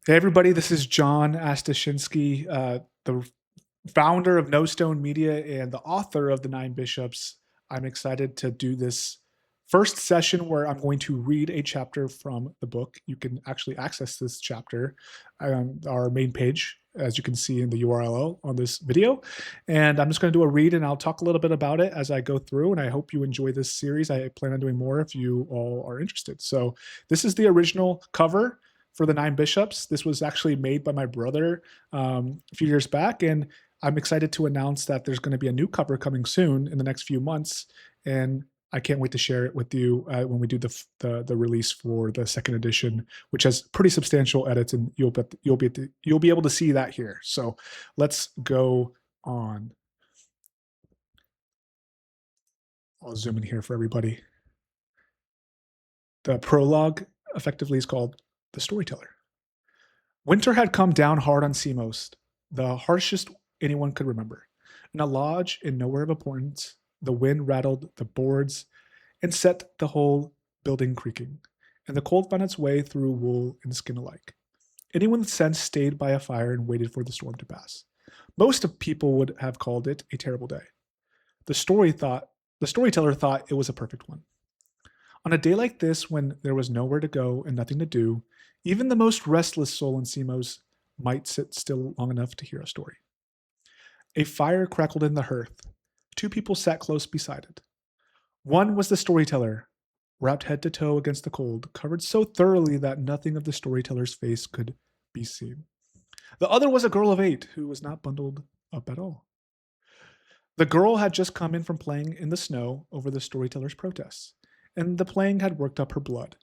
Hey, everybody, this is John Astashinsky, the founder of Nostone Media and the author of The Nine Bishops. I'm excited to do this first session where I'm going to read a chapter from the book. You can actually access this chapter on our main page, as you can see in the URL on this video. And I'm just going to do a read and I'll talk a little bit about it as I go through. And I hope you enjoy this series. I plan on doing more if you all are interested. So, this is the original cover for the Nine Bishops. This was actually made by my brother a few years back, and I'm excited to announce that there's going to be a new cover coming soon in the next few months, and I can't wait to share it with you when we do the release for the second edition, which has pretty substantial edits, and you'll be able to see that here. So let's go on. I'll zoom in here for everybody. The prologue effectively is called The Storyteller. Winter had come down hard on Seamost, the harshest anyone could remember. In a lodge in nowhere of importance, the wind rattled the boards and set the whole building creaking, and the cold found its way through wool and skin alike. Anyone with sense stayed by a fire and waited for the storm to pass. Most of people would have called it a terrible day. The storyteller thought it was a perfect one. On a day like this, when there was nowhere to go and nothing to do, even the most restless soul in Seamos might sit still long enough to hear a story. A fire crackled in the hearth. Two people sat close beside it. One was the storyteller, wrapped head to toe against the cold, covered so thoroughly that nothing of the storyteller's face could be seen. The other was a girl of 8 who was not bundled up at all. The girl had just come in from playing in the snow over the storyteller's protests, and the playing had worked up her blood.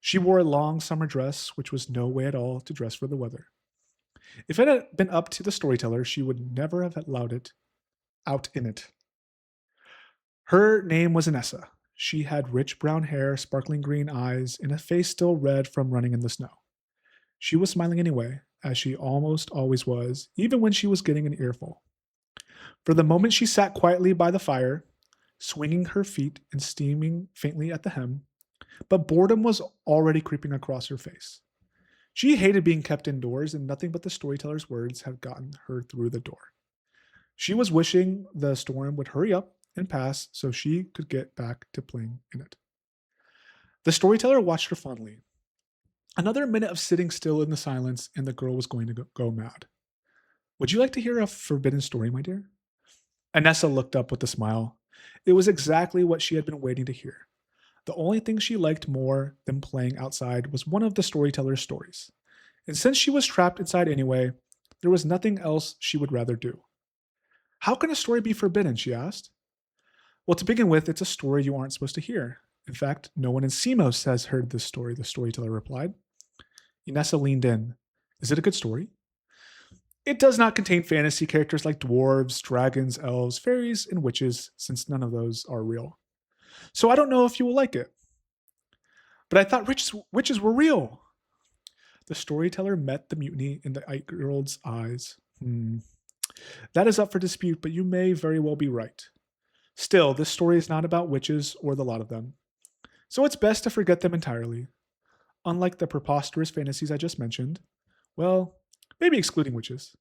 She wore a long summer dress, which was no way at all to dress for the weather. If it had been up to the storyteller, she would never have allowed it out in it. Her name was Inessa. She had rich brown hair, sparkling green eyes, and a face still red from running in the snow. She was smiling anyway, as she almost always was, even when she was getting an earful. For the moment she sat quietly by the fire, swinging her feet and steaming faintly at the hem, but boredom was already creeping across her face. She hated being kept indoors, and nothing but the storyteller's words had gotten her through the door. She was wishing the storm would hurry up and pass so she could get back to playing in it. The storyteller watched her fondly. Another minute of sitting still in the silence, and the girl was going to go mad. Would you like to hear a forbidden story, my dear? Anessa looked up with a smile. It was exactly what she had been waiting to hear. The only thing she liked more than playing outside was one of the storyteller's stories. And since she was trapped inside anyway, there was nothing else she would rather do. How can a story be forbidden? She asked. Well, to begin with, it's a story you aren't supposed to hear. In fact, no one in Semos has heard this story, the storyteller replied. Inessa leaned in. Is it a good story? It does not contain fantasy characters like dwarves, dragons, elves, fairies, and witches, since none of those are real. So I don't know if you will like it. But I thought witches were real. The storyteller met the mutiny in the 8-year-old's eyes. That is up for dispute, but you may very well be right. Still, this story is not about witches or the lot of them. So it's best to forget them entirely. Unlike the preposterous fantasies I just mentioned, well, maybe excluding witches.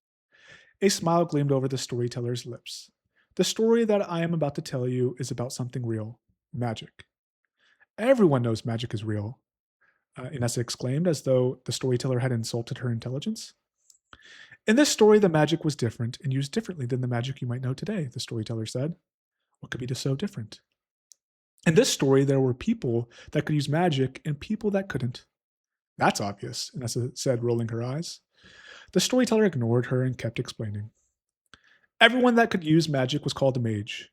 A smile gleamed over the storyteller's lips. The story that I am about to tell you is about something real. Magic. Everyone knows magic is real, Inessa exclaimed, as though the storyteller had insulted her intelligence. In this story, the magic was different and used differently than the magic you might know today, the storyteller said. What could be so different? In this story, there were people that could use magic and people that couldn't. That's obvious, Inessa said, rolling her eyes. The storyteller ignored her and kept explaining. Everyone that could use magic was called a mage.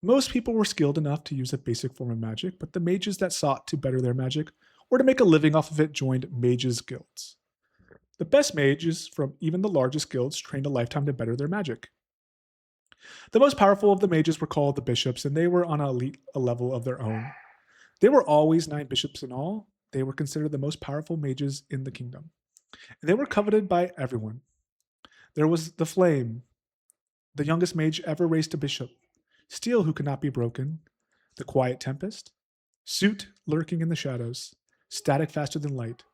Most people were skilled enough to use a basic form of magic, but the mages that sought to better their magic or to make a living off of it joined mages' guilds. The best mages from even the largest guilds trained a lifetime to better their magic. The most powerful of the mages were called the bishops, and they were on a level of their own. There were always 9 bishops in all. They were considered the most powerful mages in the kingdom, and they were coveted by everyone. There was the Flame, the youngest mage ever raised to bishop, Steel who could not be broken, the Quiet Tempest, Suit lurking in the shadows, Static faster than light,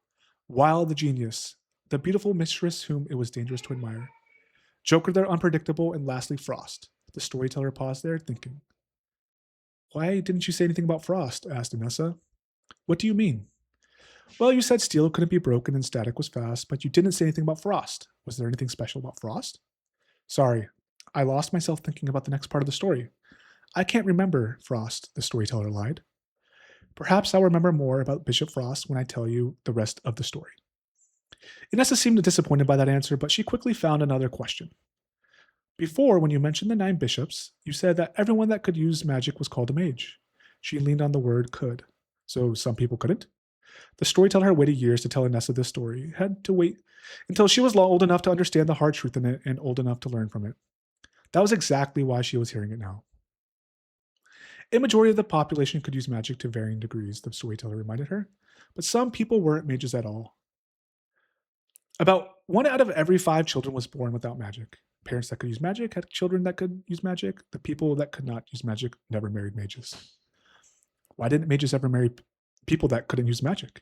Wild the Genius, the beautiful mistress whom it was dangerous to admire. Joker the unpredictable, and lastly Frost. The storyteller paused there, thinking. Why didn't you say anything about Frost? Asked Anessa. What do you mean? Well, you said steel couldn't be broken and static was fast, but you didn't say anything about Frost. Was there anything special about Frost? Sorry, I lost myself thinking about the next part of the story. I can't remember, Frost, the storyteller lied. Perhaps I'll remember more about Bishop Frost when I tell you the rest of the story. Inessa seemed disappointed by that answer, but she quickly found another question. Before, when you mentioned the 9 bishops, you said that everyone that could use magic was called a mage. She leaned on the word could. So some people couldn't? The storyteller had waited years to tell Inessa this story, had to wait until she was old enough to understand the hard truth in it and old enough to learn from it. That was exactly why she was hearing it now. A majority of the population could use magic to varying degrees, the storyteller reminded her, but some people weren't mages at all. About 1 out of every 5 children was born without magic. Parents that could use magic had children that could use magic. The people that could not use magic never married mages. Why didn't mages ever marry people that couldn't use magic?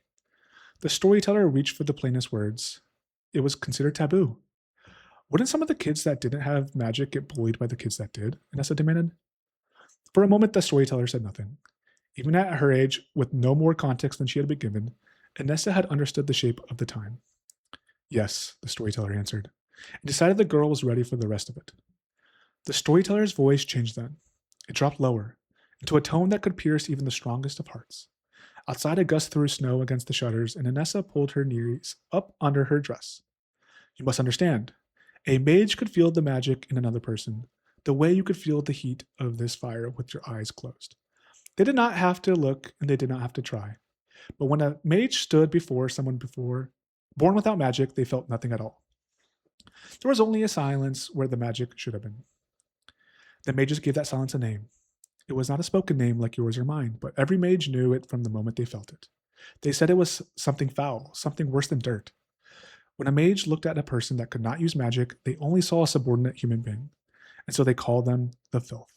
The storyteller reached for the plainest words. It was considered taboo. Wouldn't some of the kids that didn't have magic get bullied by the kids that did? Inessa demanded. For a moment, the storyteller said nothing. Even at her age, with no more context than she had been given, Inessa had understood the shape of the time. Yes, the storyteller answered, and decided the girl was ready for the rest of it. The storyteller's voice changed then. It dropped lower, into a tone that could pierce even the strongest of hearts. Outside, a gust threw snow against the shutters, and Inessa pulled her knees up under her dress. You must understand, a mage could feel the magic in another person, the way you could feel the heat of this fire with your eyes closed. They did not have to look, and they did not have to try. But when a mage stood before someone born without magic, they felt nothing at all. There was only a silence where the magic should have been. The mages gave that silence a name. It was not a spoken name like yours or mine, but every mage knew it from the moment they felt it. They said it was something foul, something worse than dirt. When a mage looked at a person that could not use magic, they only saw a subordinate human being, and so they called them the Filth.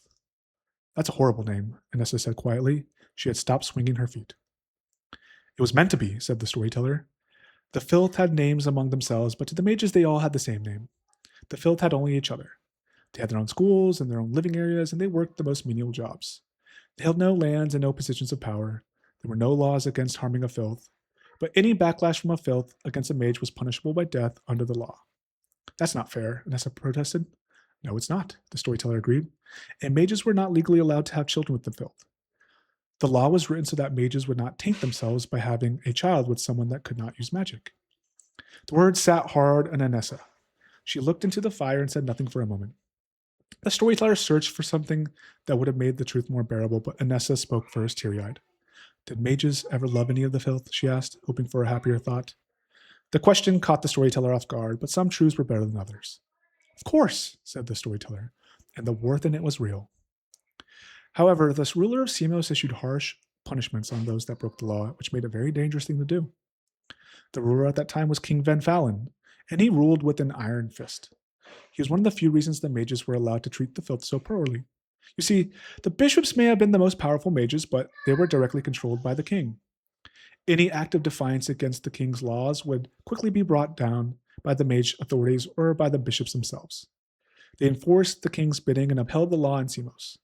That's a horrible name, Inessa said quietly. She had stopped swinging her feet. It was meant to be, said the storyteller. The Filth had names among themselves, but to the mages they all had the same name. The Filth had only each other. They had their own schools and their own living areas, and they worked the most menial jobs. They held no lands and no positions of power. There were no laws against harming a Filth, but any backlash from a Filth against a mage was punishable by death under the law. That's not fair, Inessa protested. No, it's not, the storyteller agreed. And mages were not legally allowed to have children with the Filth. The law was written so that mages would not taint themselves by having a child with someone that could not use magic. The words sat hard on Inessa. She looked into the fire and said nothing for a moment. The storyteller searched for something that would have made the truth more bearable, but Inessa spoke first, teary-eyed. Did mages ever love any of the Filth? She asked, hoping for a happier thought. The question caught the storyteller off guard, but some truths were better than others. Of course, said the storyteller, and the worth in it was real. However, the ruler of Semos issued harsh punishments on those that broke the law, which made it a very dangerous thing to do. The ruler at that time was King Van Fallon, and he ruled with an iron fist. He was one of the few reasons the mages were allowed to treat the Filth so poorly. You see, the bishops may have been the most powerful mages, but they were directly controlled by the king. Any act of defiance against the king's laws would quickly be brought down by the mage authorities or by the bishops themselves. They enforced the king's bidding and upheld the law in Semos.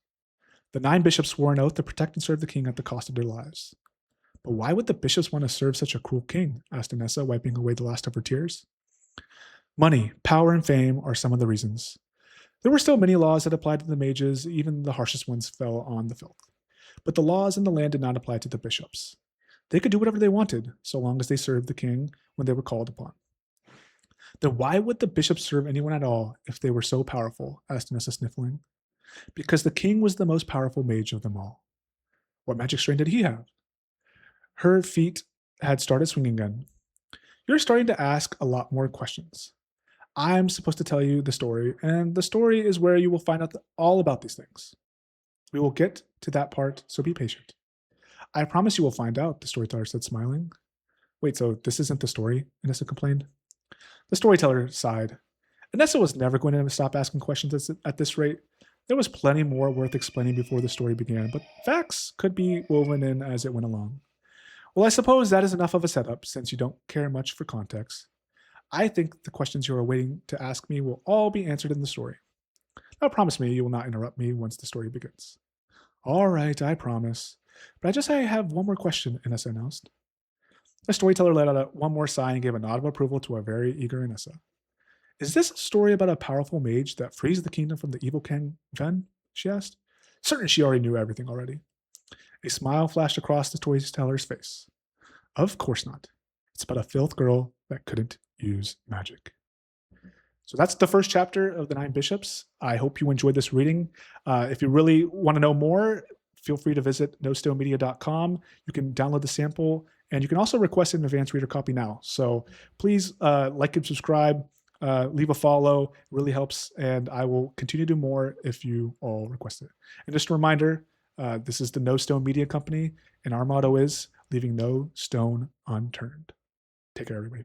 The 9 bishops swore an oath to protect and serve the king at the cost of their lives. But why would the bishops want to serve such a cruel king? Asked Inessa, wiping away the last of her tears. Money, power, and fame are some of the reasons. There were still many laws that applied to the mages, even the harshest ones fell on the Filth. But the laws in the land did not apply to the bishops. They could do whatever they wanted, so long as they served the king when they were called upon. Then why would the bishops serve anyone at all if they were so powerful? Asked Inessa, sniffling. Because the king was the most powerful mage of them all. What magic strain did he have? Her feet had started swinging again. You're starting to ask a lot more questions. I'm supposed to tell you the story, and the story is where you will find out all about these things. We will get to that part, so be patient. I promise you will find out, the storyteller said, smiling. Wait, so this isn't the story? Inessa complained. The storyteller sighed. Inessa was never going to stop asking questions at this rate. There was plenty more worth explaining before the story began, but facts could be woven in as it went along. Well, I suppose that is enough of a setup, since you don't care much for context. I think the questions you are waiting to ask me will all be answered in the story. Now promise me you will not interrupt me once the story begins. All right, I promise. But I have one more question, Inessa announced. The storyteller let out one more sigh and gave a nod of approval to a very eager Inessa. Is this a story about a powerful mage that frees the kingdom from the evil King Ven? She asked. Certain she already knew everything already. A smile flashed across the storyteller's face. Of course not. It's about a filth girl that couldn't use magic. So that's the first chapter of the Nine Bishops. I hope you enjoyed this reading. If you really want to know more, feel free to visit nostonemedia.com. You can download the sample, and you can also request an advanced reader copy now. So please like and subscribe, leave a follow. It really helps, and I will continue to do more if you all request it. And just a reminder, this is the Nostone Media Company, and our motto is leaving no stone unturned. Take care, everybody.